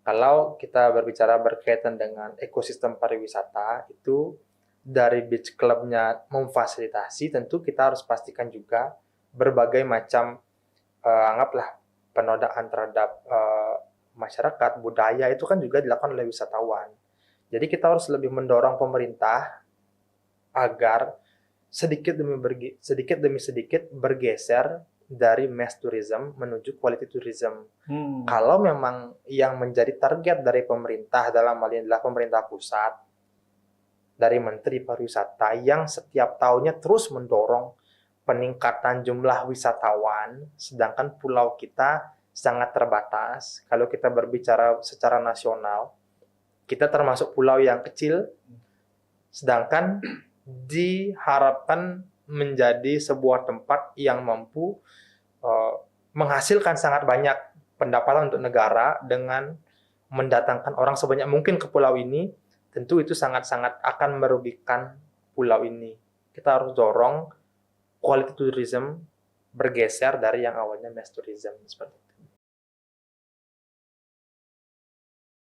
Kalau kita berbicara berkaitan dengan ekosistem pariwisata, itu dari beach club-nya memfasilitasi, tentu kita harus pastikan juga berbagai macam anggaplah penodaan terhadap masyarakat, budaya itu kan juga dilakukan oleh wisatawan. Jadi kita harus lebih mendorong pemerintah agar sedikit demi sedikit bergeser dari mass tourism menuju quality tourism. Kalau memang yang menjadi target dari pemerintah dalam hal ini adalah pemerintah pusat, dari Menteri Pariwisata yang setiap tahunnya terus mendorong peningkatan jumlah wisatawan, sedangkan pulau kita sangat terbatas. Kalau kita berbicara secara nasional, kita termasuk pulau yang kecil, sedangkan diharapkan menjadi sebuah tempat yang mampu menghasilkan sangat banyak pendapatan untuk negara dengan mendatangkan orang sebanyak mungkin ke pulau ini. Tentu itu sangat-sangat akan merugikan pulau ini. Kita harus dorong quality tourism bergeser dari yang awalnya mass tourism seperti itu.